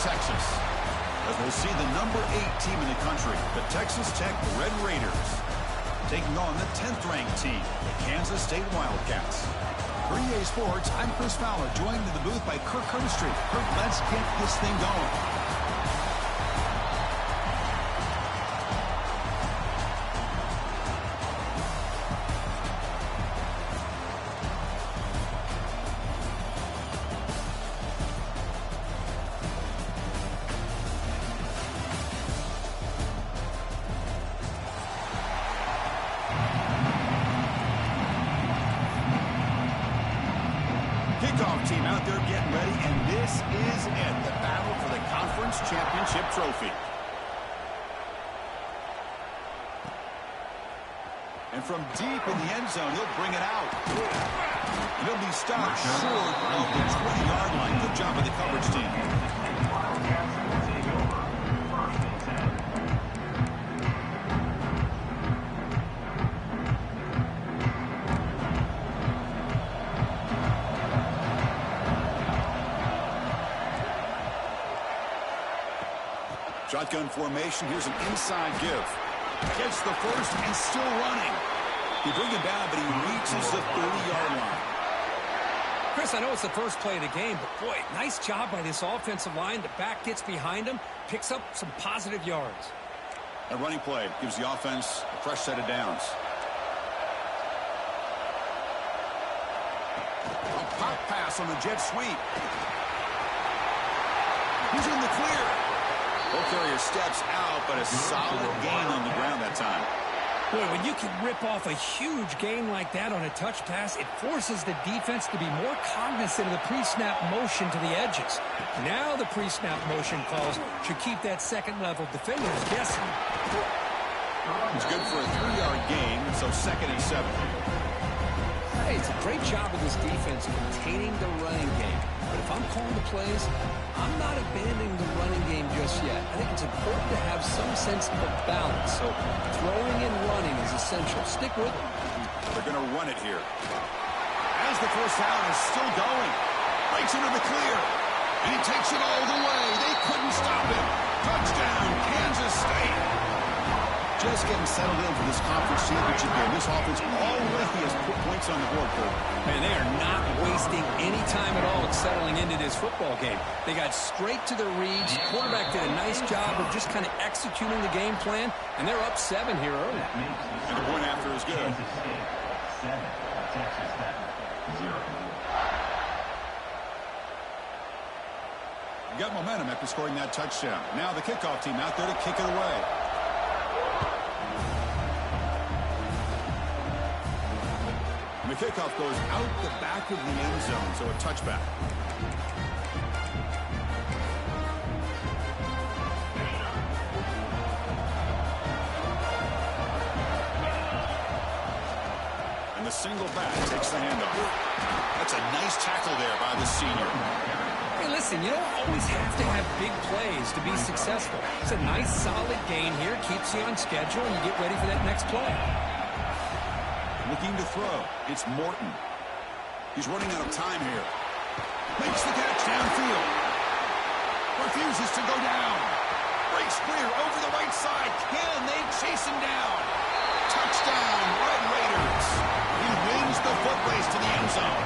Texas. As we'll see the number 8 team in the country, the Texas Tech Red Raiders, taking on the 10th-ranked team, the Kansas State Wildcats. For EA Sports, I'm Chris Fowler, joined in the booth by Kirk Herbstreit. Kirk, let's get this thing going. Kickoff team out there getting ready, and this is it, the battle for the conference championship trophy. And from deep in the end zone, he'll bring it out. And he'll be stopped short of the 20-yard line. Good job by the coverage team. Shotgun formation. Here's an inside give. Gets the first and still running. He brings it down, but he reaches the 30-yard line. Chris, I know it's the first play of the game, but boy, nice job by this offensive line. The back gets behind him, picks up some positive yards. A running play gives the offense a fresh set of downs. A pop pass on the jet sweep. He's in the clear. Ball carrier steps out, but a solid gain on the ground that time. Boy, when you can rip off a huge gain like that on a touch pass, it forces the defense to be more cognizant of the pre-snap motion to the edges. Now the pre-snap motion calls should keep that second-level defenders guessing. It's good for a 3-yard gain, so 2nd and 7. Hey, it's a great job of this defense containing the running game. But if I'm calling the plays, I'm not abandoning the running game just yet. I think it's important to have some sense of balance. So throwing and running is essential. Stick with it. They're going to run it here. As the first down is still going. Breaks into the clear. And he takes it all the way. They couldn't stop him. Touchdown, Kansas State. Just getting settled in for this conference championship game. This offense already has put points on the board for them. Man, they are not wasting any time at all settling into this football game. They got straight to their reads. Quarterback did a nice job of just kind of executing the game plan, and they're up 7 here early. And the point after is good. You got momentum after scoring that touchdown. Now the kickoff team out there to kick it away. The kickoff goes out the back of the end zone, so a touchback. And the single back takes the handoff. That's a nice tackle there by the senior. Hey, listen, you don't always have to have big plays to be successful. It's a nice, solid gain here. Keeps you on schedule, and you get ready for that next play. Looking to throw. It's Morton. He's running out of time here. Makes the catch downfield. Refuses to go down. Breaks clear over the right side. Can they chase him down? Touchdown, Red Raiders. He wins the foot race to the end zone.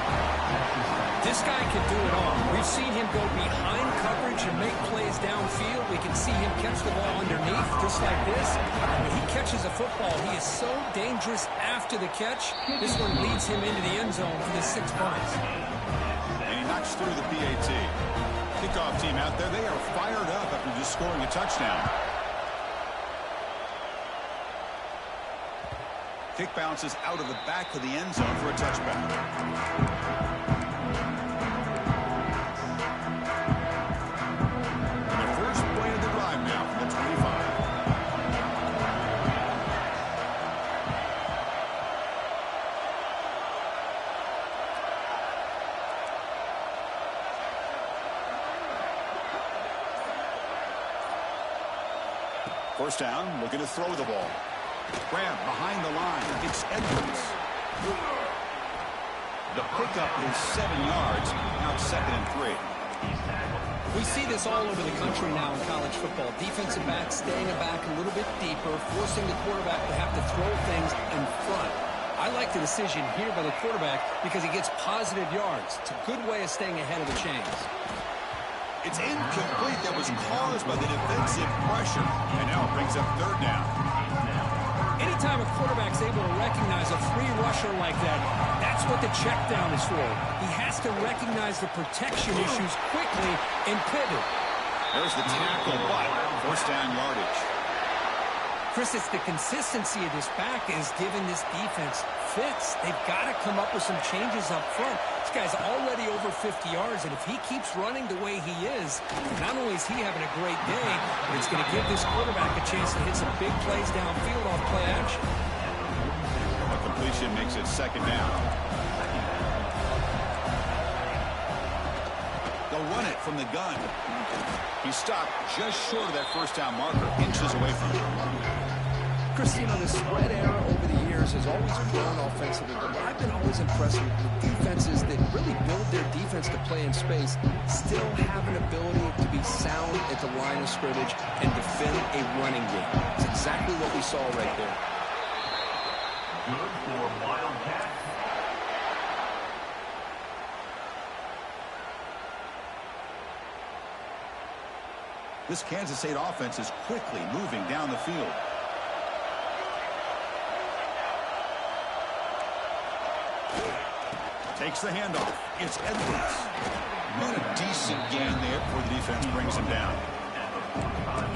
This guy can do it all. We've seen him go behind coverage and make plays downfield. We can see him catch the ball underneath, just like this. When he catches a football, he is so dangerous after the catch. This one leads him into the end zone for the 6 points. And he knocks through the PAT. Kickoff team out there, they are fired up after just scoring a touchdown. Kick bounces out of the back of the end zone for a touchback. First down, looking to throw the ball. Grab behind the line. It's Edwards. The pickup is 7 yards. Now it's 2nd and 3. We see this all over the country now in college football. Defensive backs staying back a little bit deeper, forcing the quarterback to have to throw things in front. I like the decision here by the quarterback because he gets positive yards. It's a good way of staying ahead of the chains. It's incomplete. That was caused by the defensive pressure. And now it brings up third down. Anytime a quarterback's able to recognize a free rusher like that, that's what the check down is for. He has to recognize the protection issues quickly and pivot. There's the tackle, but first down yardage. Chris, it's the consistency of this back is giving this defense fits. They've got to come up with some changes up front. This guy's already over 50 yards, and if he keeps running the way he is, not only is he having a great day, but it's going to give this quarterback a chance to hit some big plays downfield off play action. A completion makes it second down. They'll run it from the gun. He stopped just short of that first down marker, inches away from it. Chris, you know, the spread era over the years has always grown offensively, but I've been always impressed with the defenses that really build their defense to play in space, still have an ability to be sound at the line of scrimmage and defend a running game. It's exactly what we saw right there. Good for Wildcats. This Kansas State offense is quickly moving down the field. Takes the handoff. It's Edwards. What a decent gain there before the defense brings him down.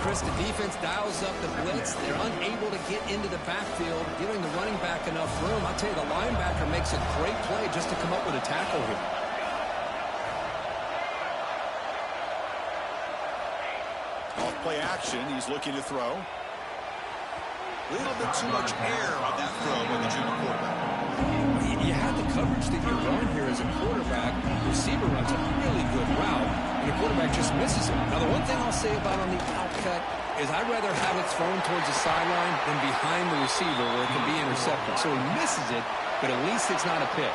Chris, the defense dials up the blitz. They're unable to get into the backfield, giving the running back enough room. I'll tell you, the linebacker makes a great play just to come up with a tackle here. Off-play action. He's looking to throw. A little bit too much air on that throw by the junior quarterback. You had the coverage that you run here as a quarterback. The receiver runs a really good route, and the quarterback just misses it. Now, the one thing I'll say about on the outcut is I'd rather have it thrown towards the sideline than behind the receiver where it can be intercepted. So he misses it, but at least it's not a pick.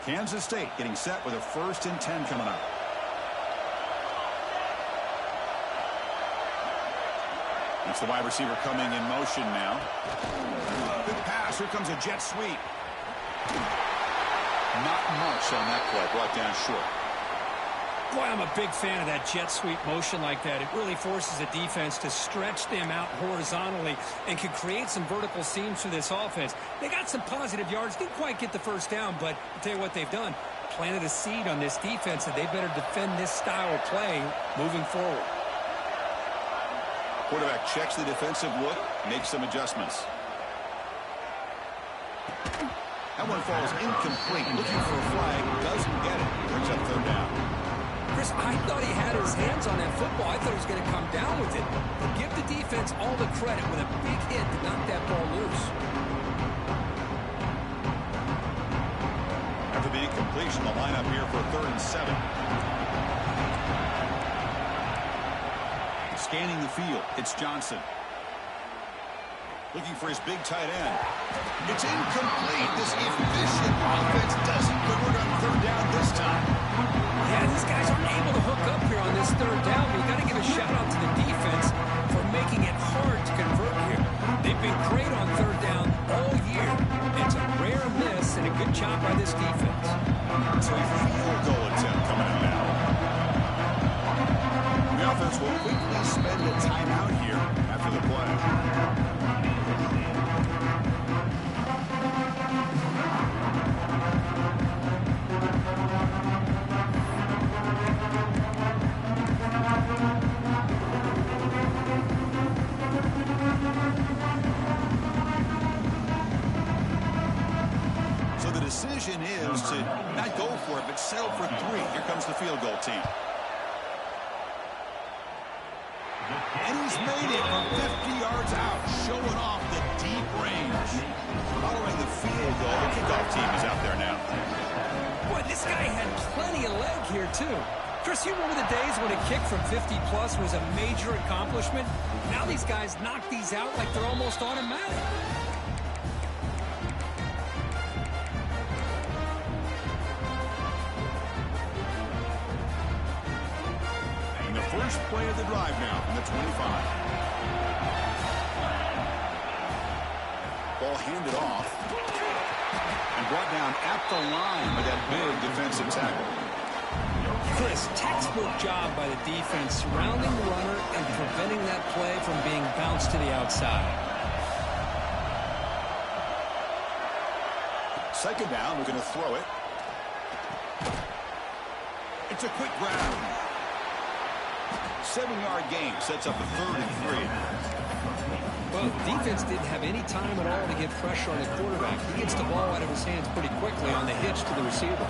Kansas State getting set with a 1st and 10 coming up. It's the wide receiver coming in motion now. Good pass. Here comes a jet sweep. Not much on that play. Brought down short. Boy, I'm a big fan of that jet sweep motion like that. It really forces the defense to stretch them out horizontally and can create some vertical seams for this offense. They got some positive yards. Didn't quite get the first down, but I'll tell you what they've done. Planted a seed on this defense that they better defend this style of play moving forward. Quarterback checks the defensive look, makes some adjustments. That one falls incomplete. Looking for a flag, doesn't get it. Brings up third down. Chris, I thought he had his hands on that football. I thought he was going to come down with it. But give the defense all the credit with a big hit to knock that ball loose. After the incompletion, the lineup here for 3rd and 7. Scanning the field, it's Johnson. Looking for his big tight end. It's incomplete. This efficient offense doesn't convert on 3rd down this time. Yeah, these guys aren't able to hook up here on this 3rd down, but you got to give a shout out to the defense for making it hard to convert here. They've been great on 3rd down all year. It's a rare miss and a good job by this defense. So a field goal attempt coming up now. The offense will quickly spend a timeout here after the play. So the decision is to not go for it, but settle for 3. Here comes the field goal team. And he's made it from 50 yards out, showing off the deep range. Following the field goal, the kickoff team is out there now. Boy, this guy had plenty of leg here, too. Chris, you remember the days when a kick from 50-plus was a major accomplishment? Now these guys knock these out like they're almost automatic. first play of the drive now from the 25. Ball handed off and brought down at the line by that big defensive tackle. Chris, textbook job by the defense surrounding the runner and preventing that play from being bounced to the outside. Second down, we're going to throw it. It's a quick grab. 7-yard gain sets up a 3rd and 3. Well, the defense didn't have any time at all to get pressure on the quarterback. He gets the ball out of his hands pretty quickly on the hitch to the receiver.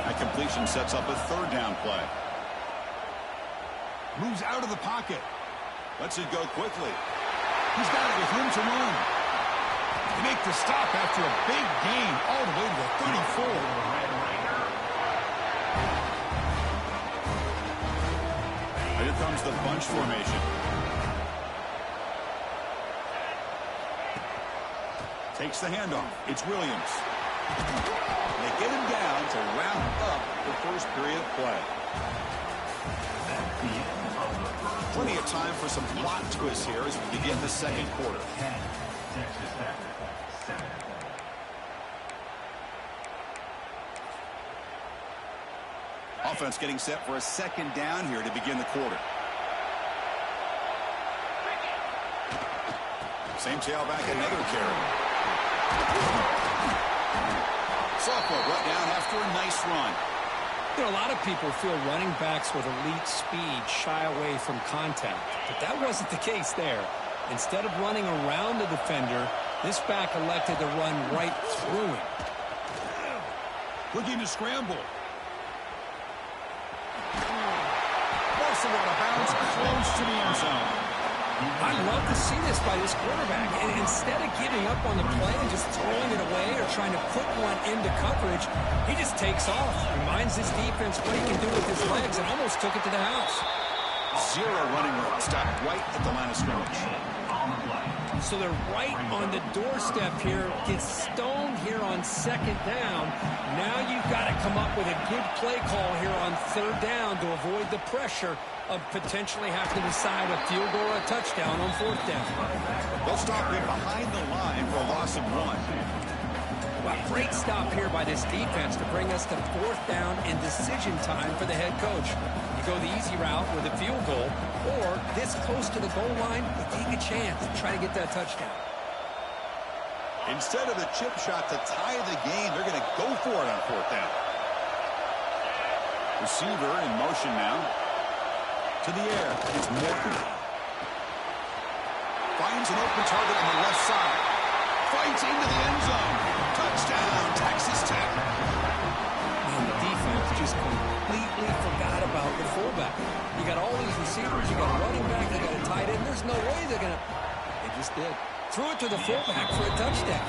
That completion sets up a 3rd down play. Moves out of the pocket. Lets it go quickly. He's got it with room to run. To make the stop after a big gain all the way to the 34. Here comes the bunch formation. Takes the handoff. It's Williams. They get him down to round up the first period of play. Plenty of time for some plot twists here as we begin the second quarter. Offense getting set for a second down here to begin the quarter. Same tailback, another carry. Sophomore brought down after a nice run. You know, a lot of people feel running backs with elite speed shy away from contact, but that wasn't the case there. Instead of running around the defender, this back elected to run right through him. Looking to scramble. Also out of bounds, close to the end zone. I'd love to see this by this quarterback. And instead of giving up on the play and just throwing it away or trying to put one into coverage, he just takes off. Reminds his defense what he can do with his legs and almost took it to the house. 0 running room. Stopped right at the line of scrimmage. So they're right on the doorstep here. Gets stoned here on second down. Now you've got to come up with a good play call here on third down to avoid the pressure of potentially having to decide a field goal or a touchdown on fourth down. They'll stop him behind the line for a loss of 1. Well, great stop here by this defense to bring us to fourth down and decision time for the head coach. You go the easy route with a field goal, or this close to the goal line, you take a chance and try to get that touchdown. Instead of the chip shot to tie the game, they're going to go for it on fourth down. Receiver in motion now. To the air. It's Morton. Finds an open target on the left side. Fights into the end zone. Touchdown, Texas Tech. Man, the defense just completely forgot about the fullback. You got all these receivers. You got a running back. You got a tight end. There's no way they're going to... They just did. Threw it to the fullback for a touchdown.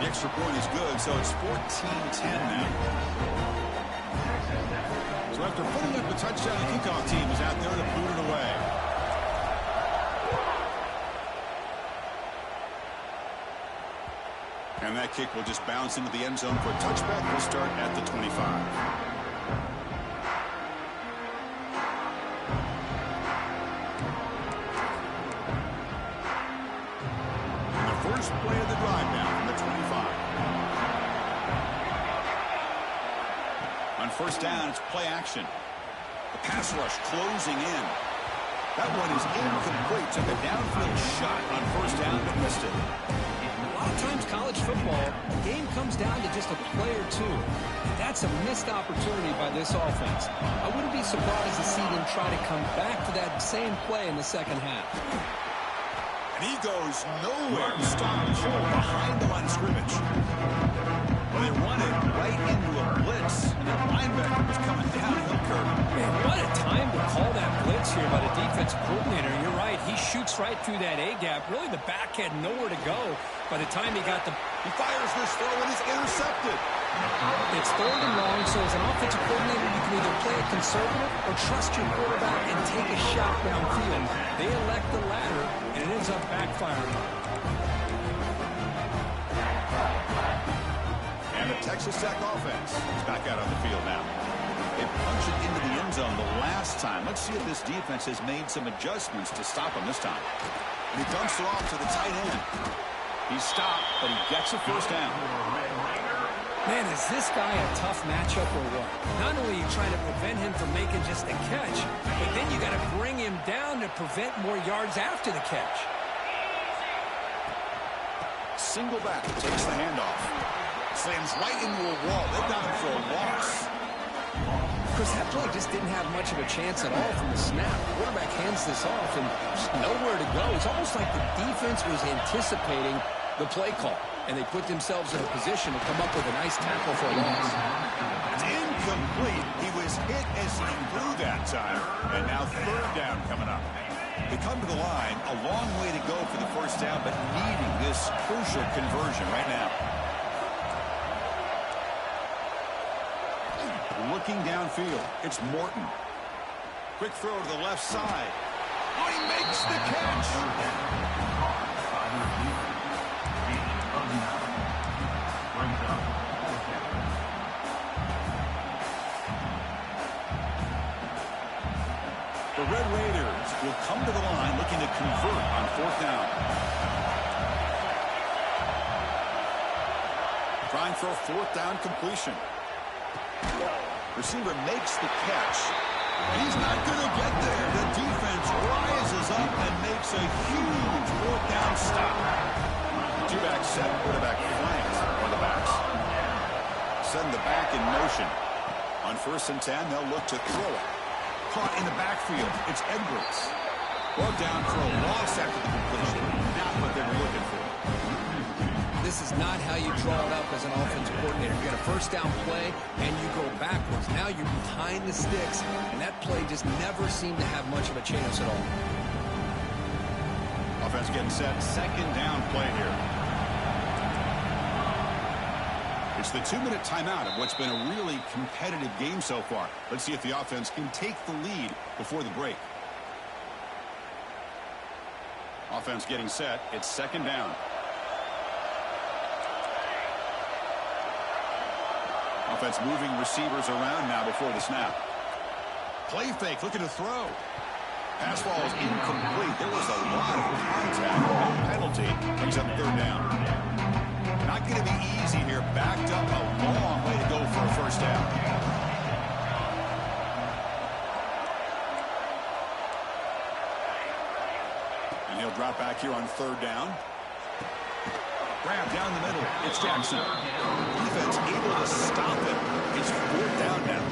The extra point is good, so it's 14-10 now. So after putting up a touchdown, the kickoff team is out there to boot it away. And that kick will just bounce into the end zone for a touchback. We'll start at the 25. And the first play of the drive now from the 25. On first down, it's play action. The pass rush closing in. That one is incomplete. Took a downfield shot on first down, but missed it. A lot of times college football, the game comes down to just a play or two. That's a missed opportunity by this offense. I wouldn't be surprised to see them try to come back to that same play in the second half. And he goes nowhere. Stopped short behind the line of scrimmage. Well, they run it right into a blitz. And that linebacker was coming downhill curve. Man, what a time to call that blitz here by the defensive coordinator. You're right. He shoots right through that A-gap. Really, the back had nowhere to go by the time he got the... He fires this throw and is intercepted. It's third and long, so as an offensive coordinator, you can either play it conservative or trust your quarterback and take a shot downfield. They elect the latter, and it ends up backfiring. And the Texas Tech offense is back out on the field now. They punched it into the end zone the last time. Let's see if this defense has made some adjustments to stop him this time. And he dumps it off to the tight end. He's stopped, but he gets a first down. Man, is this guy a tough matchup or what? Not only are you trying to prevent him from making just a catch, but then you got to bring him down to prevent more yards after the catch. Single back, takes the handoff. Slams right into a wall. They've got him for a loss. Chris, that play just didn't have much of a chance at all from the snap. The quarterback hands this off and just nowhere to go. It's almost like the defense was anticipating the play call, and they put themselves in a position to come up with a nice tackle for a loss. It's incomplete. He was hit as he threw that time, and now third down coming up. They come to the line, a long way to go for the first down, but needing this crucial conversion right now. Looking downfield, it's Morton. Quick throw to the left side. Oh, he makes the catch! The Red Raiders will come to the line looking to convert on fourth down. Trying for a fourth down completion. Receiver makes the catch. And he's not going to get there. The defense rises up and makes a huge fourth down stop. Two-back set, quarterback flanked on the backs. Send the back in motion. On 1st and 10, they'll look to throw it. Caught in the backfield. It's Edwards. Brought down for a loss after the completion. Not what they were looking for. This is not how you draw it up as an offensive coordinator. You get a first down play, and you go backwards. Now you're behind the sticks, and that play just never seemed to have much of a chance at all. Offense getting set. Second down play here. It's the 2-minute timeout of what's been a really competitive game so far. Let's see if the offense can take the lead before the break. Offense getting set. It's second down. Offense moving receivers around now before the snap. Play fake, looking to throw. Pass ball is incomplete. There was a lot of contact. Penalty brings up third down. Not going to be easy here. Backed up a long way to go for a first down. And he'll drop back here on third down. Grab down the middle. It's Jackson. Defense able to stop it. It's fourth down now.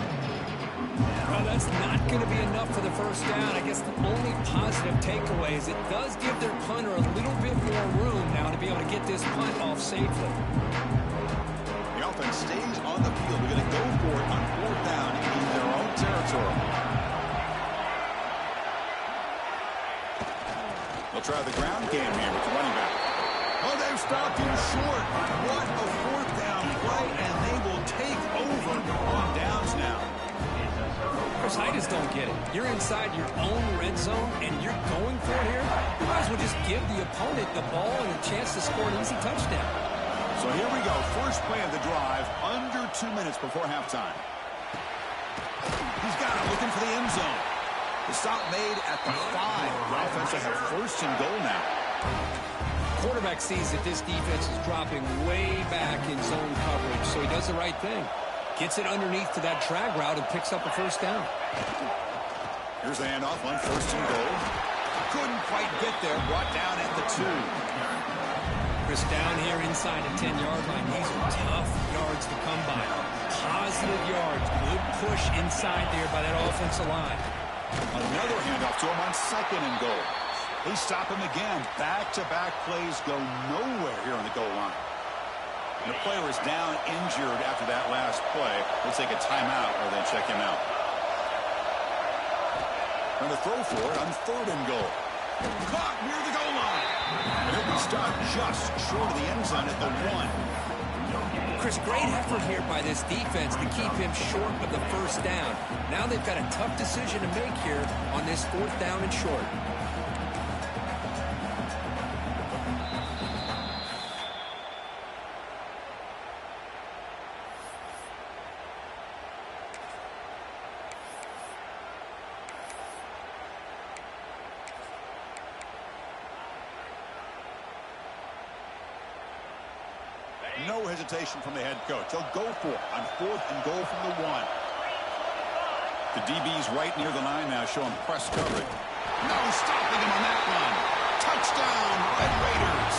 Well, that's not going to be enough for the first down. I guess the only positive takeaway is it does give their punter a little bit more room now to be able to get this punt off safely. The offense stays on the field. They're going to go for it on fourth down in their own territory. They'll try the ground game here with the running back. Oh, they've stopped him short. What a fourth down play, and they will take over on downs now. Chris, I just don't get it. You're inside your own red zone, and you're going for it here? You might as well just give the opponent the ball and a chance to score an easy touchdown. So here we go. First play of the drive, under 2 minutes before halftime. He's got it, looking for the end zone. The stop made at the 5. The offense will have first and goal now. Quarterback sees that this defense is dropping way back in zone coverage, so he does the right thing. Gets it underneath to that drag route and picks up a first down. Here's the handoff on first and goal. Couldn't quite get there. Brought down at the 2. Chris, down here inside the 10-yard line. These are tough yards to come by. Positive yards. Good push inside there by that offensive line. Another handoff to him on second and goal. They stop him again. Back-to-back plays go nowhere here on the goal line. And the player is down injured after that last play. They'll take a timeout or they check him out. Trying to throw for it on third and goal. Caught near the goal line. And he'll be stopped just short of the end zone at the 1. Chris, great effort here by this defense to keep him short of the first down. Now they've got a tough decision to make here on this fourth down and short. No hesitation from the head coach. He'll go for it on 4th and goal from the 1. The DB's right near the line now, showing press coverage. No stopping him on that one. Touchdown, Red Raiders.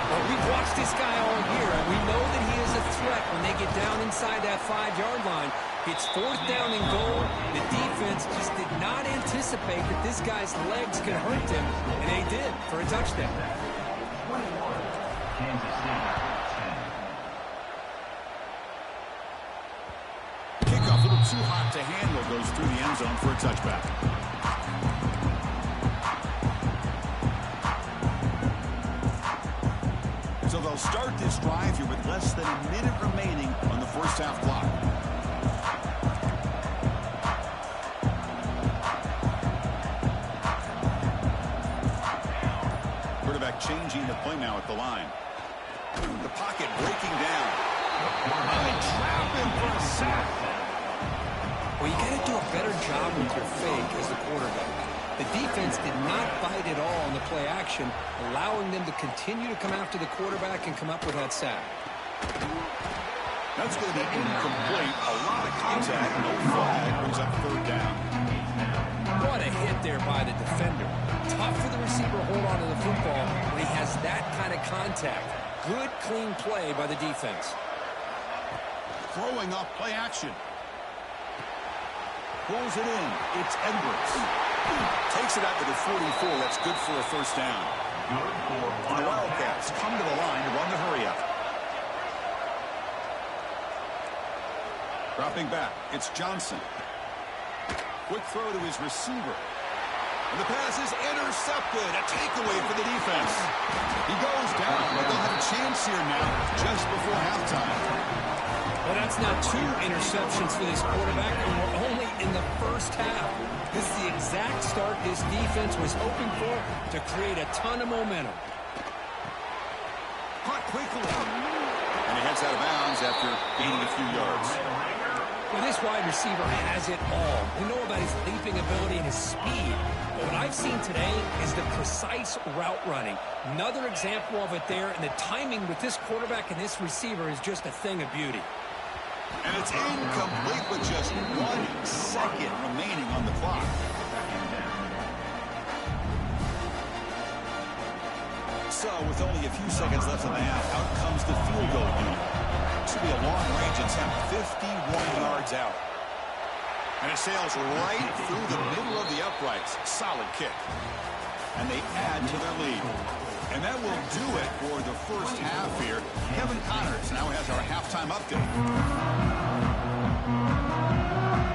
Well, we've watched this guy all year, and we know that he is a threat when they get down inside that 5-yard line. It's 4th down and goal. The defense just did not anticipate that this guy's legs could hurt him, and they did for a touchdown. 21, Kansas City, 10. Kickoff, a little too hot to handle, goes through the end zone for a touchback. So they'll start this drive here with less than a minute remaining on the first half clock. Quarterback changing the play now at the line. The pocket breaking down. And they trap him for a sack. Well, you got to do a better job with your fake as the quarterback. The defense did not bite at all on the play action, allowing them to continue to come after the quarterback and come up with that sack. That's going to be incomplete. A lot of contact. No flag. Brings up 3rd down. What a hit there by the defender. Tough for the receiver to hold on to the football when he has that kind of contact. Good, clean play by the defense. Throwing off play action. Pulls it in. It's Edwards. Takes it out to the 44. That's good for a 1st down. Good for And the Wildcats come to the line to run the hurry-up. Dropping back. It's Johnson. Quick throw to his receiver. And the pass is intercepted. A takeaway for the defense. He goes down, but they'll have a chance here now just before halftime. Well, that's not 2 interceptions for this quarterback, and we're only in the first half. This is the exact start this defense was hoping for to create a ton of momentum. Caught quickly. And he heads out of bounds after gaining a few yards. Well, this wide receiver has it all. We know about his leaping ability and his speed. But what I've seen today is the precise route running. Another example of it there, and the timing with this quarterback and this receiver is just a thing of beauty. And it's incomplete with just 1 second remaining on the clock. So, with only a few seconds left in the half, out comes the field goal unit. This will be a long-range attempt, 51 yards out. And it sails right through the middle of the uprights. Solid kick. And they add to their lead. And that will do it for the first half here. Kevin Connors now has our halftime update.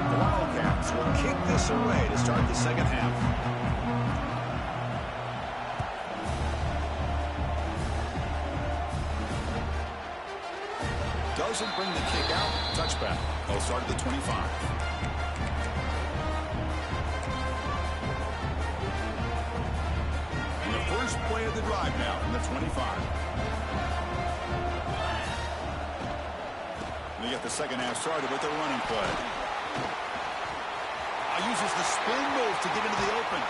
The Wildcats will kick this away to start the second half. Doesn't bring the kick out. Touchback. They'll start at the 25. First play of the drive now from the 25. We get the second half started with the running play. Uses the spin move to get into the open.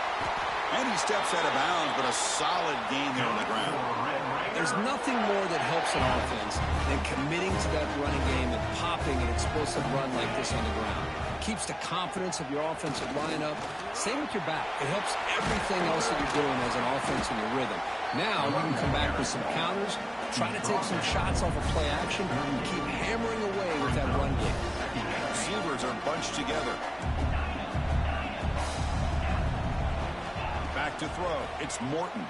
And he steps out of bounds, but a solid gain there on the ground. There's nothing more that helps an offense than committing to that running game and popping an explosive run like this on the ground. Keeps the confidence of your offensive lineup. Same with your back. It helps everything else that you're doing as an offense in your rhythm. Now you can come back with some counters, try to take some shots off of play action, and keep hammering away with that run game. Receivers are bunched together. Back to throw. It's Morton.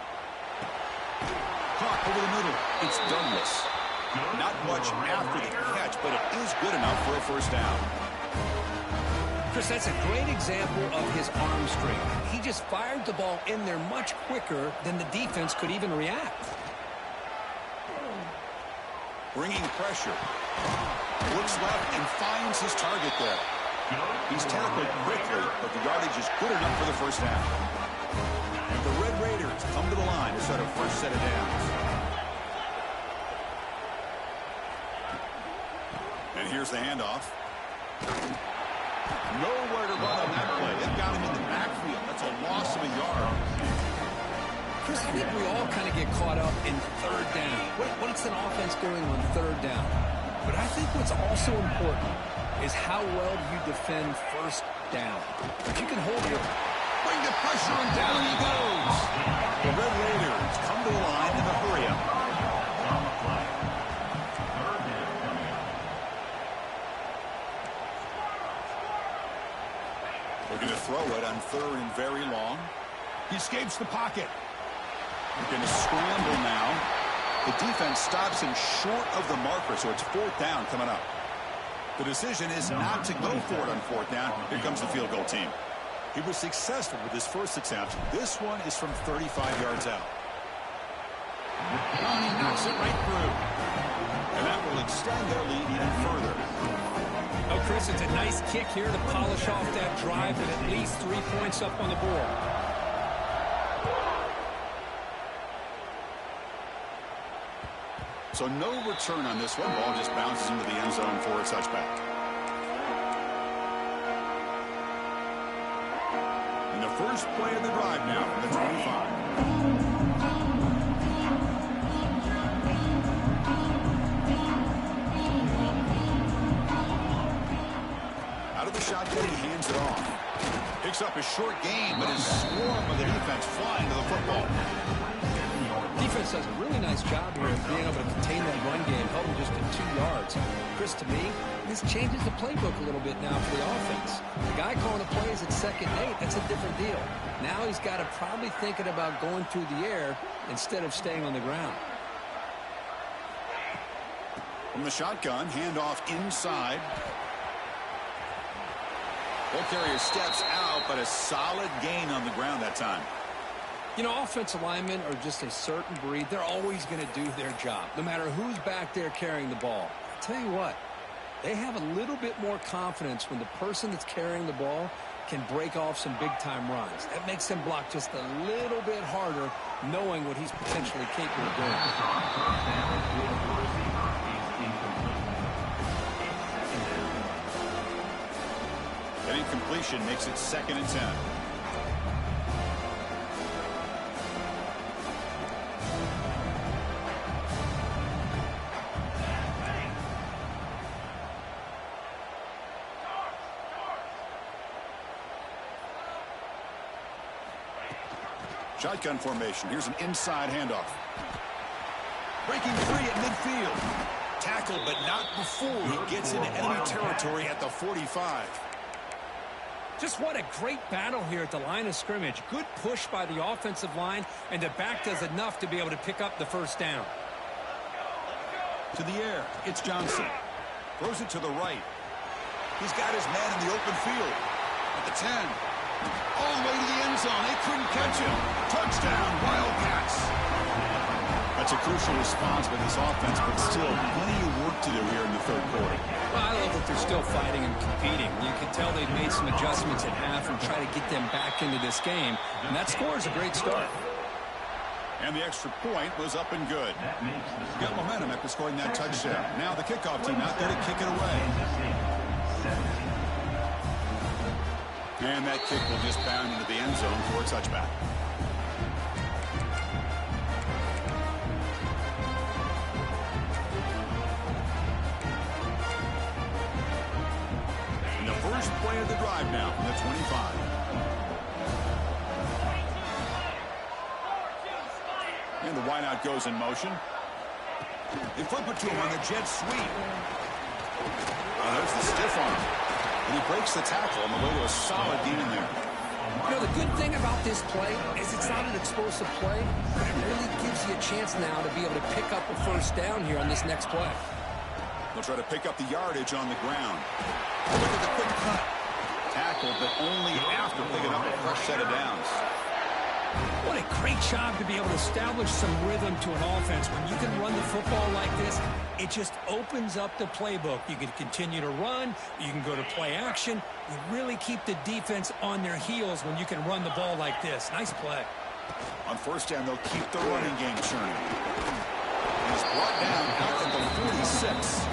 Clock over the middle. It's Douglas. Not much after the catch, but it is good enough for a first down. Chris, that's a great example of his arm strength. He just fired the ball in there much quicker than the defense could even react. Bringing pressure. Looks left and finds his target there. He's tackled quickly, but the yardage is good enough for the first down. And the Red Raiders come to the line to start a first set of downs. And here's the handoff. Nowhere to run on that play. They've got him in the backfield. That's a loss of a yard. Chris, I think we all kind of get caught up in third down. What it what's an offense doing on third down? But I think what's also important is how well do you defend first down. If you can hold it, Bring the pressure, and down he goes. The Red Raiders come to the line in the hurry-up. On the play. Third down coming up. We're going to throw it on third and very long. He escapes the pocket. We're going to scramble now. The defense stops him short of the marker, so it's fourth down coming up. The decision is not to go for it on fourth down. Here comes the field goal team. He was successful with his first attempt. This one is from 35 yards out. Oh, he knocks it right through. And that will extend their lead even further. oh, Chris, it's a nice kick here to polish off that drive with at least 3 points up on the board. So no return on this one. Ball just bounces into the end zone for a touchback. And the first play of the drive now from the 25. Out of the shotgun, he hands it off. Picks up a short gain, but his swarm of the defense flying to the football. Defense does a really nice job here of being able to contain that run game, held him just to 2 yards. Chris, to me, this changes the playbook a little bit now for the offense. The guy calling the plays at 2nd and 8, that's a different deal. Now he's got to probably thinking about going through the air instead of staying on the ground. From the shotgun, handoff inside. Ball carrier steps out, but a solid gain on the ground that time. You know, offensive linemen are just a certain breed. They're always going to do their job, no matter who's back there carrying the ball. I'll tell you what, they have a little bit more confidence when the person that's carrying the ball can break off some big-time runs. That makes them block just a little bit harder, knowing what he's potentially capable of doing. That incompletion makes it 2nd and 10. Shotgun formation. Here's an inside handoff. Breaking free at midfield. Tackled, but not before he gets into enemy territory at the 45. Just what a great battle here at the line of scrimmage. Good push by the offensive line, and the back does enough to be able to pick up the first down. To the air, it's Johnson. Throws it to the right. He's got his man in the open field. At the 10. All the way to the end zone. They couldn't catch him. Touchdown, Wildcats. That's a crucial response by this offense, but still plenty of work to do here in the third quarter. Well, I love that they're still fighting and competing. You can tell they've made some adjustments at half and try to get them back into this game. And that score is a great start. And the extra point was up and good. Got momentum after scoring that touchdown. Now the kickoff team out there to kick it away. And that kick will just bound into the end zone for a touchback. And the first play of the drive now from the 25. And the wideout goes in motion. They flip it to him on the jet sweep. There's the stiff arm. And he breaks the tackle on the way to a solid gain there. You know, the good thing about this play is it's not an explosive play, but it really gives you a chance now to be able to pick up a first down here on this next play. They'll try to pick up the yardage on the ground. Look at the quick cut. Tackle, but only after picking up a fresh set of downs. What a great job to be able to establish some rhythm to an offense. When you can run the football like this, it just opens up the playbook. You can continue to run. You can go to play action. You really keep the defense on their heels when you can run the ball like this. Nice play. On first down, they'll keep the running game churning. He's brought down out at the 46.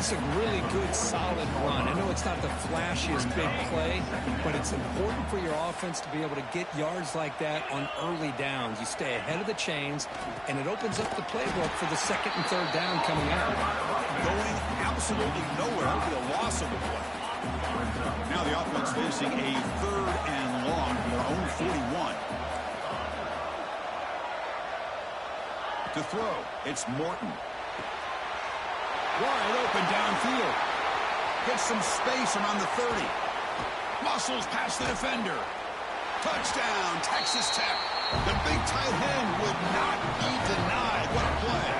Just a really good, solid run. I know it's not the flashiest big play, but it's important for your offense to be able to get yards like that on early downs. You stay ahead of the chains, and it opens up the playbook for the second and third down coming out. Going absolutely nowhere with a loss of the play. Now the offense facing a third and long from their own 41. To throw, it's Morton. Wide open downfield. Gets some space around the 30. Muscles past the defender. Touchdown, Texas Tech. The big tight end would not be denied. What a play.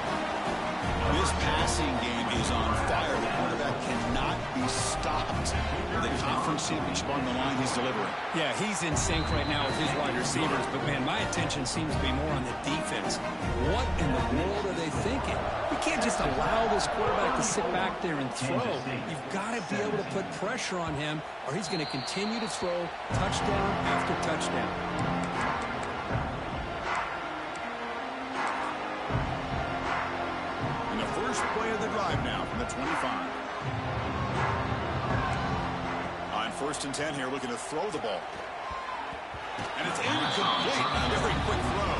This passing game is on fire. The quarterback cannot be stopped. With a conference championship on the line, he's delivering. Yeah, he's in sync right now with his wide receivers, but, man, my attention seems to be more on the defense. What in the world are they thinking? You can't just allow this quarterback to sit back there and throw. You've got to be able to put pressure on him, or he's going to continue to throw touchdown after touchdown. First play of the drive now from the 25. On 1st and 10 here, looking to throw the ball. And it's incomplete. Not a very quick throw.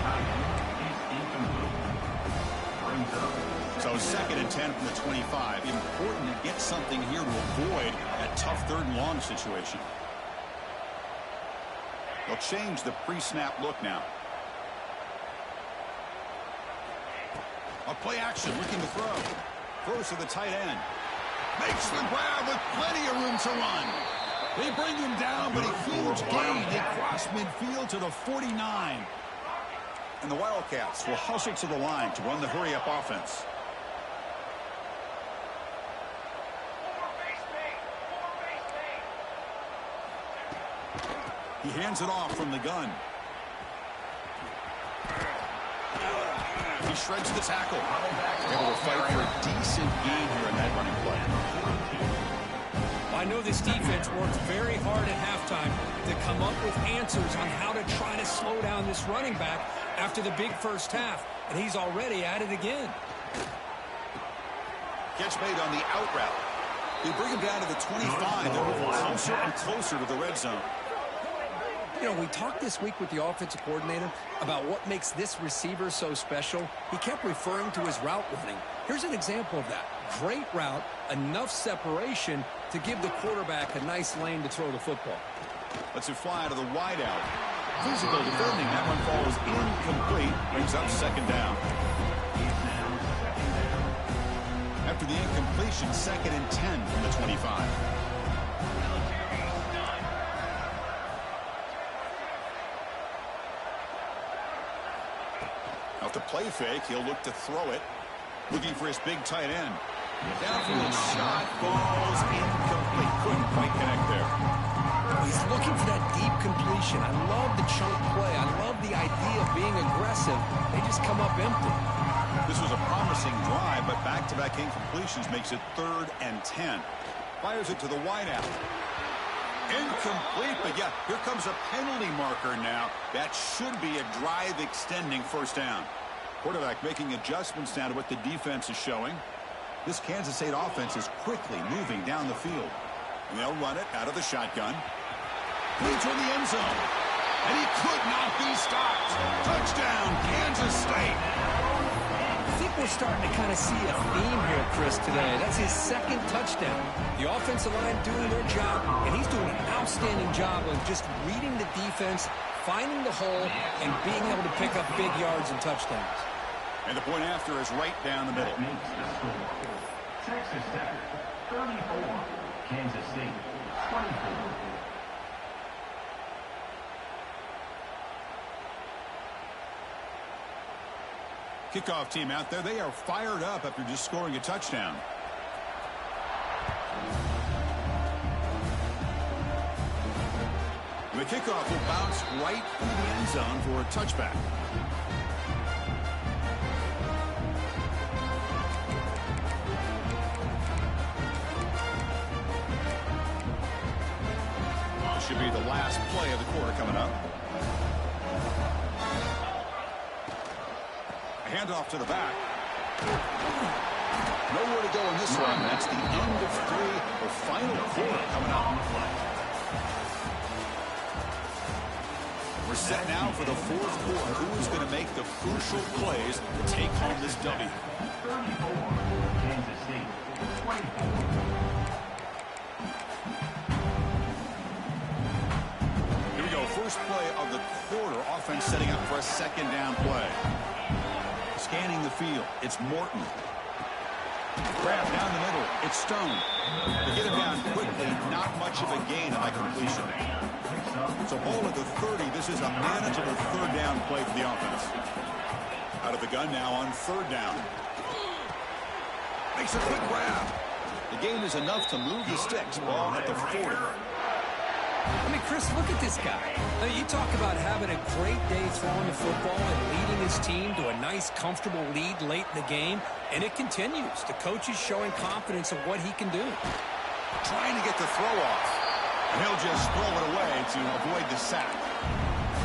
So 2nd and 10 from the 25. Important to get something here to avoid that tough 3rd and long situation. They'll change the pre-snap look now. A play action, looking to throw. Throws to the tight end. Makes the grab with plenty of room to run. They bring him down, but a huge gain. They cross midfield to the 49. And the Wildcats will hustle to the line to run the hurry-up offense. He hands it off from the gun. He shreds the tackle. Able to fight for a decent gain here in that running play. I know this defense worked very hard at halftime to come up with answers on how to try to slow down this running back after the big first half, and he's already at it again. Catch made on the out route. They bring him down to the 25. They're moving closer and closer to the red zone. You know, we talked this week with the offensive coordinator about what makes this receiver so special. He kept referring to his route running. Here's an example of that. Great route, enough separation to give the quarterback a nice lane to throw the football. Lets it fly out of the wide out. Physical defending. That one falls incomplete. Brings up 2nd down. After the incompletion, 2nd and 10 from the 25. Off the play fake, he'll look to throw it. Looking for his big tight end. Downfield shot, falls incomplete. Couldn't quite connect there. He's looking for that deep completion. I love the chunk play. I love the idea of being aggressive. They just come up empty. This was a promising drive, but back-to-back incompletions makes it 3rd and 10. Fires it to the wideout. Incomplete, but yeah, here comes a penalty marker now. That should be a drive-extending 1st down. Quarterback making adjustments now to what the defense is showing. This Kansas State offense is quickly moving down the field. And they'll run it out of the shotgun. Leads toward the end zone. And he could not be stopped. Touchdown, Kansas State. I think we're starting to kind of see a theme here, Chris, today. That's his 2nd touchdown. The offensive line doing their job, and he's doing an outstanding job of just reading the defense, finding the hole, and being able to pick up big yards and touchdowns. And the point after is right down the middle. Texas Tech, 34. Kansas State, 24. Kickoff team out there. They are fired up after just scoring a touchdown. The kickoff will bounce right through the end zone for a touchback. This should be the last play of the quarter coming up. Handoff to the back. Nowhere to go in this this one. That's the end of 3, the final quarter coming up. We're set now for the 4th quarter. Who is going to make the crucial plays to take home this W? 34, Kansas State, 24. Here we go. First play of the quarter. Offense setting up for a 2nd down play. Scanning the field. It's Morton. Grab down the middle. It's Stone. They get him down quickly. Not much of a gain on that completion. So ball at the 30. This is a manageable 3rd down play for the offense. Out of the gun now on 3rd down. Makes a quick grab. The gain is enough to move the sticks. Ball at the 40. I mean, Chris, look at this guy. Now, you talk about having a great day throwing the football and leading his team to a nice, comfortable lead late in the game, and it continues. The coach is showing confidence of what he can do. Trying to get the throw off. And he'll just throw it away to avoid the sack.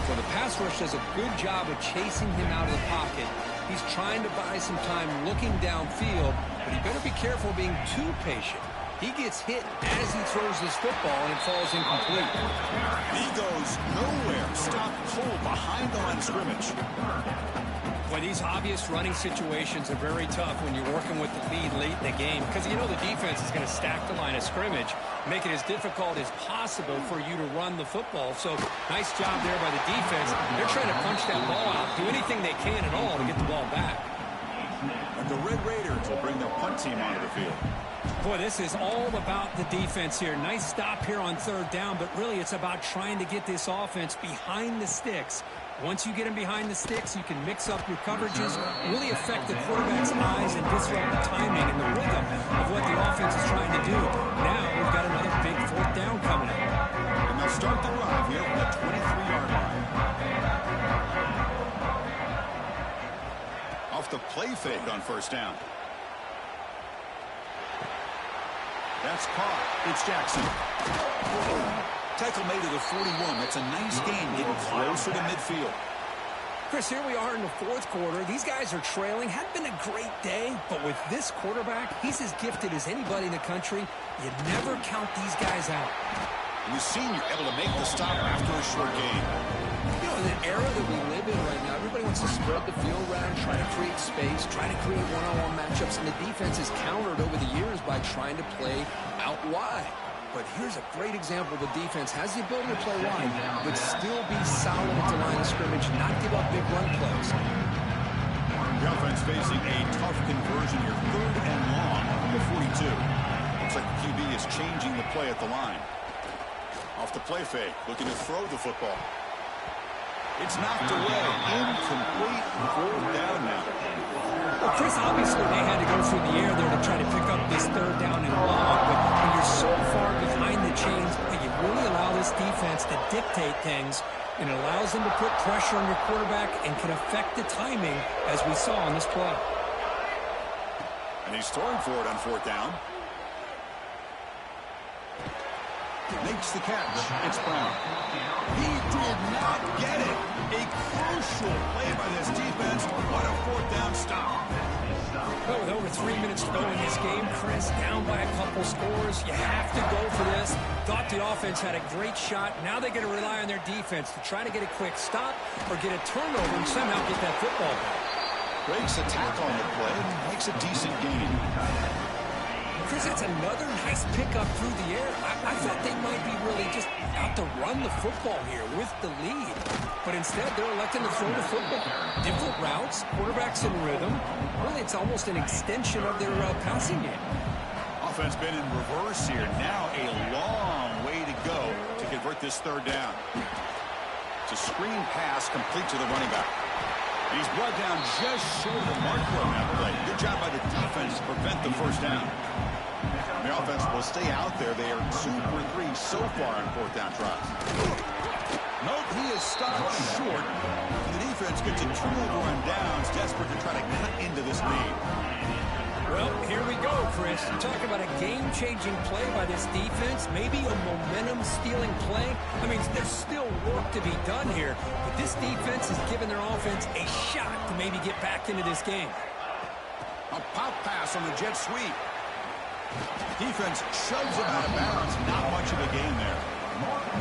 So the pass rush does a good job of chasing him out of the pocket. He's trying to buy some time looking downfield, but he better be careful being too patient. He gets hit as he throws this football, and it falls incomplete. He goes nowhere. Stopped cold behind the line of scrimmage. Boy, these obvious running situations are very tough when you're working with the lead late in the game because you know the defense is going to stack the line of scrimmage, make it as difficult as possible for you to run the football. So nice job there by the defense. They're trying to punch that ball out, do anything they can at all to get the ball back. And the Red Raiders will bring their punt team onto the field. Boy, this is all about the defense here. Nice stop here on 3rd down, but really it's about trying to get this offense behind the sticks. Once you get them behind the sticks, you can mix up your coverages, really affect the quarterback's eyes and disrupt the timing and the rhythm of what the offense is trying to do. Now we've got another big 4th down coming up. And they'll start the drive here from the 23-yard line. Off the play fake on 1st down. That's caught. It's Jackson. Tackle made to the 41. That's a nice gain, getting closer to midfield. Chris, here we are in the 4th quarter. These guys are trailing. Had been a great day, but with this quarterback, he's as gifted as anybody in the country. You never count these guys out. And the senior able to make the stop after a short game. You know, in the era that we live in right now, everybody wants to spread the field around, try to create space, try to create one-on-one matchups, and the defense is countered over the years by trying to play out wide. But here's a great example. The defense has the ability to play wide, but still be solid at the line of scrimmage, not give up big run plays. The offense facing a tough conversion here. 3rd and long from the 42. Looks like the QB is changing the play at the line. Off the play fake, looking to throw the football. It's knocked away. Incomplete. 4th down now. Well, Chris, obviously they had to go through the air there to try to pick up this 3rd down and long, but when you're so far behind the chains, you really allow this defense to dictate things, and it allows them to put pressure on your quarterback and can affect the timing, as we saw on this play. And he's throwing for it on 4th down. Makes the catch. It's Brown. He did not get it. A crucial play by this defense. What a 4th down stop. Well, with over 3 minutes to go in this game, Chris, down by a couple scores. You have to go for this. Thought the offense had a great shot. Now they got to rely on their defense to try to get a quick stop or get a turnover and somehow get that football back. Breaks a tackle on the play and makes a decent gain. Chris, it's another nice pickup through the air. I thought they might be really just out to run the football here with the lead. But instead, they're electing to throw the football. Different routes, quarterbacks in rhythm. Really, it's almost an extension of their passing game. Offense been in reverse here. Now a long way to go to convert this 3rd down. It's a screen pass complete to the running back. And he's brought down just short of the marker on that play. Good job by the defense to prevent the 1st down. The offense will stay out there. They are 2 for 3 so far on 4th down tries. Nope, he is stopped short. The defense gets a turnover on downs, desperate to try to cut into this lead. Well, here we go, Chris. You talk about a game-changing play by this defense, maybe a momentum-stealing play. I mean, there's still work to be done here, but this defense has given their offense a shot to maybe get back into this game. A pop pass on the jet sweep. Defense shoves him out of bounds. Not much of a gain there.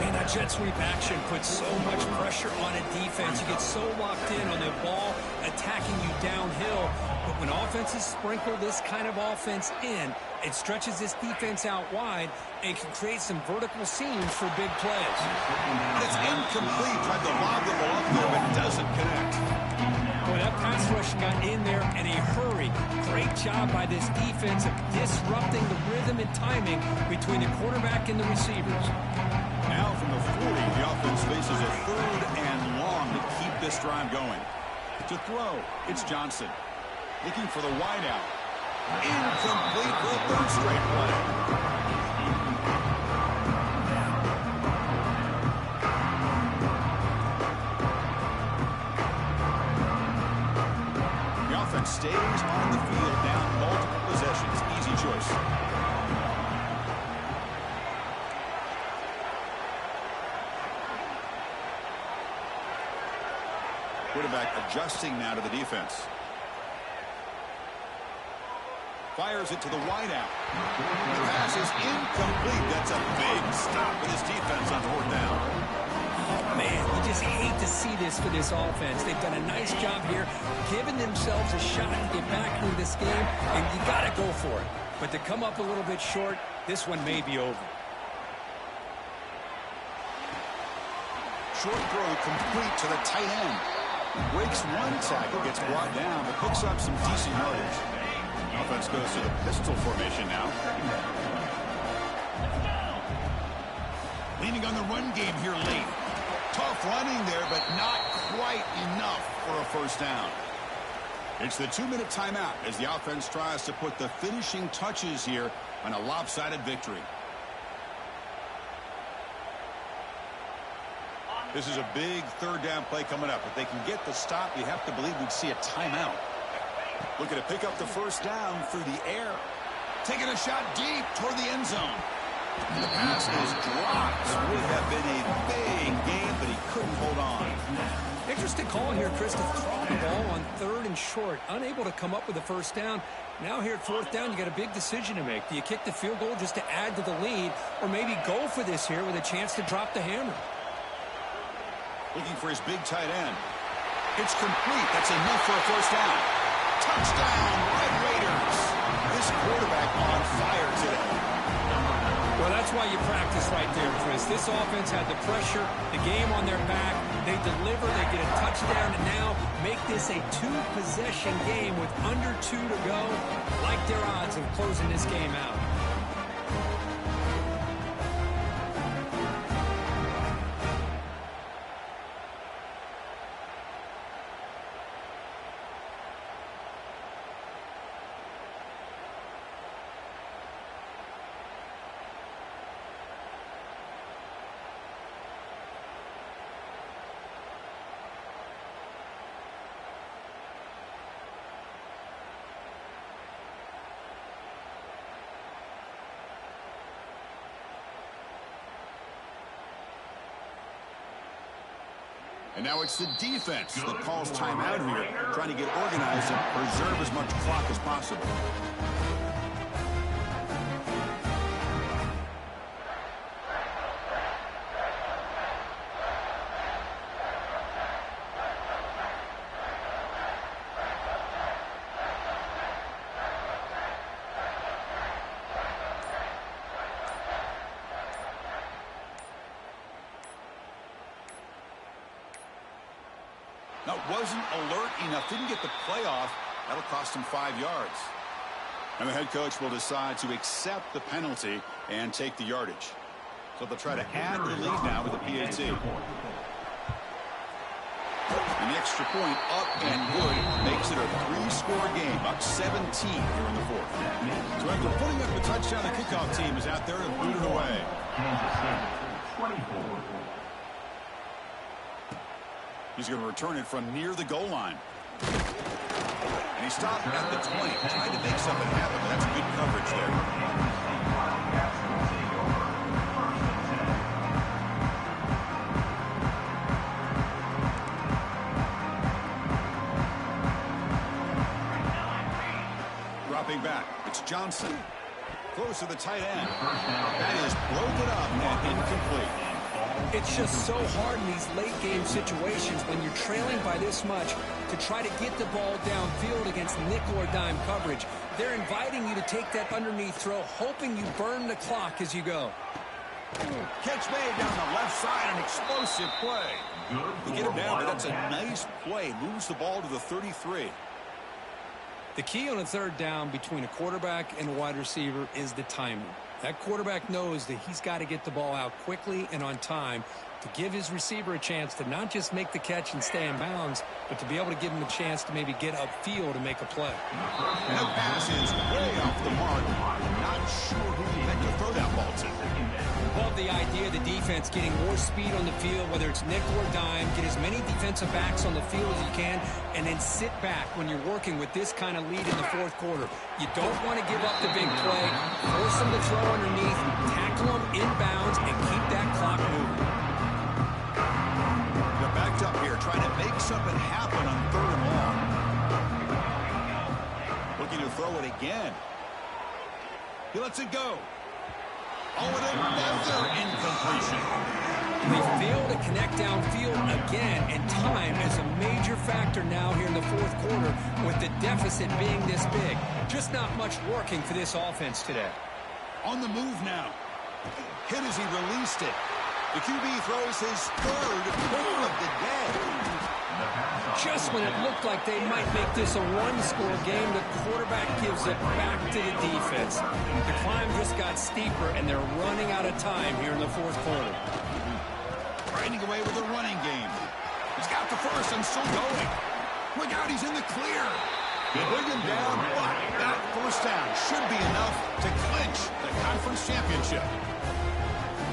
Man, that jet sweep action puts so much pressure on a defense. You get so locked in on the ball attacking you downhill. But when offenses sprinkle this kind of offense in, it stretches this defense out wide and can create some vertical seams for big plays. And it's incomplete. Tried to lob the ball up there, but doesn't connect. Boy, that pass rush got in there in a hurry. Great job by this defense of disrupting the rhythm and timing between the quarterback and the receivers. Now from the 40, the offense faces a 3rd and long to keep this drive going. To throw, it's Johnson. Looking for the wideout. Incomplete for the 3rd straight play. The offense stays on the field, down multiple possessions. Easy choice. Quarterback adjusting now to the defense. Fires it to the wideout. The pass is incomplete. That's a big stop for this defense on 4th down. Oh, man, you just hate to see this for this offense. They've done a nice job here, giving themselves a shot to get back into this game, and you got to go for it. But to come up a little bit short, this one may be over. Short throw complete to the tight end. Breaks one tackle, gets brought down, but picks up some decent yardage. Offense goes to the pistol formation now. Leaning on the run game here late. Tough running there, but not quite enough for a 1st down. It's the 2-minute timeout as the offense tries to put the finishing touches here on a lopsided victory. This is a big 3rd down play coming up. If they can get the stop, you have to believe we'd see a timeout. Looking to pick up the 1st down through the air. Taking a shot deep toward the end zone. And the pass is dropped. Would have been a big game, but he couldn't hold on. Interesting call here, Chris, to throw the ball on 3rd and short. Unable to come up with a 1st down. Now here at 4th down, you got a big decision to make. Do you kick the field goal just to add to the lead, or maybe go for this here with a chance to drop the hammer? Looking for his big tight end. It's complete. That's enough for a 1st down. Touchdown, Red Raiders. This quarterback on fire today. Well, that's why you practice right there, Chris. This offense had the pressure, the game on their back. They deliver, they get a touchdown, and now make this a 2-possession game with under 2 to go. Like their odds of closing this game out. And now it's the defense that calls timeout here, trying to get organized and preserve as much clock as possible. Now, wasn't alert enough, didn't get the play off. That'll cost him 5 yards. And the head coach will decide to accept the penalty and take the yardage. So they'll try to add the lead now with a PAT. And the extra point up and good makes it a 3-score game, up 17 here in the 4th. So after putting up the touchdown, the kickoff team is out there and boot it away. He's going to return it from near the goal line. And he stopped at the 20, trying to make something happen, but that's good coverage there. Dropping back, it's Johnson. Throws to the tight end. That is broken up and incomplete. It's just so hard in these late-game situations when you're trailing by this much to try to get the ball downfield against nickel or dime coverage. They're inviting you to take that underneath throw, hoping you burn the clock as you go. Catch made down the left side, an explosive play. You get him down, but that's a nice play. Moves the ball to the 33. The key on a third down between a quarterback and a wide receiver is the timing. That quarterback knows that he's got to get the ball out quickly and on time to give his receiver a chance to not just make the catch and stay in bounds, but to be able to give him a chance to maybe get upfield and make a play. That pass is way off the mark. Not sure who he meant to throw that ball to. Love the idea of the defense getting more speed on the field, whether it's nickel or dime, get as many defensive backs on the field as you can, and then sit back when you're working with this kind of lead in the fourth quarter. You don't want to give up the big play, force them to throw underneath, tackle them inbounds, and keep that clock moving. They're backed up here, trying to make something happen on 3rd and long. Looking to throw it again. He lets it go. Oh, and another incompletion. They fail to connect downfield again, and time is a major factor now here in the fourth quarter with the deficit being this big. Just not much working for this offense today. On the move now. Hit as he released it. The QB throws his 3rd pick of the day. Just when it looked like they might make this a one-score game, the quarterback gives it back to the defense. The climb just got steeper, and they're running out of time here in the fourth quarter. Grinding away with a running game. He's got the first and still going. Look out, he's in the clear. They bring him down, but that first down should be enough to clinch the conference championship.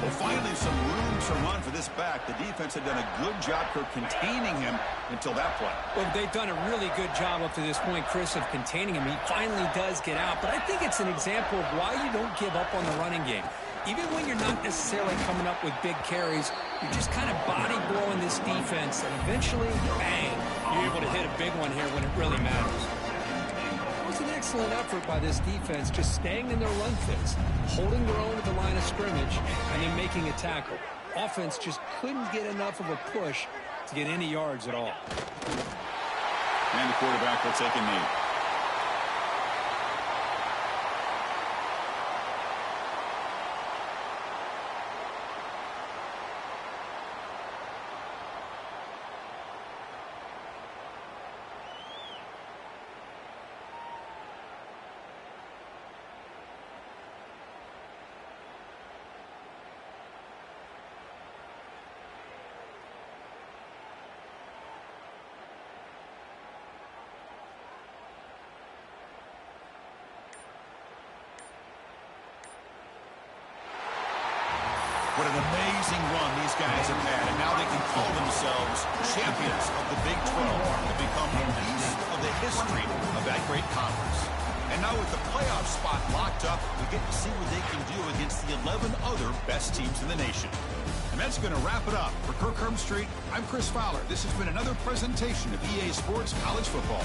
Well, finally, some room to run for this back. The defense had done a good job for containing him until that play. Well, they've done a really good job up to this point, Chris, of containing him. He finally does get out, but I think it's an example of why you don't give up on the running game. Even when you're not necessarily coming up with big carries, you're just kind of body blowing this defense, and eventually, bang, you're able to hit a big one here when it really matters. It was an excellent effort by this defense, just staying in their run fits, holding their own at the line of scrimmage, and then making a tackle. Offense just couldn't get enough of a push to get any yards at all. And the quarterback will take a knee. What an amazing run these guys have had, and now they can call themselves champions of the Big 12 and become a piece of the history of that great conference. And now with the playoff spot locked up, we get to see what they can do against the 11 other best teams in the nation. And that's going to wrap it up. For Kirk Street, I'm Chris Fowler. This has been another presentation of EA Sports College Football.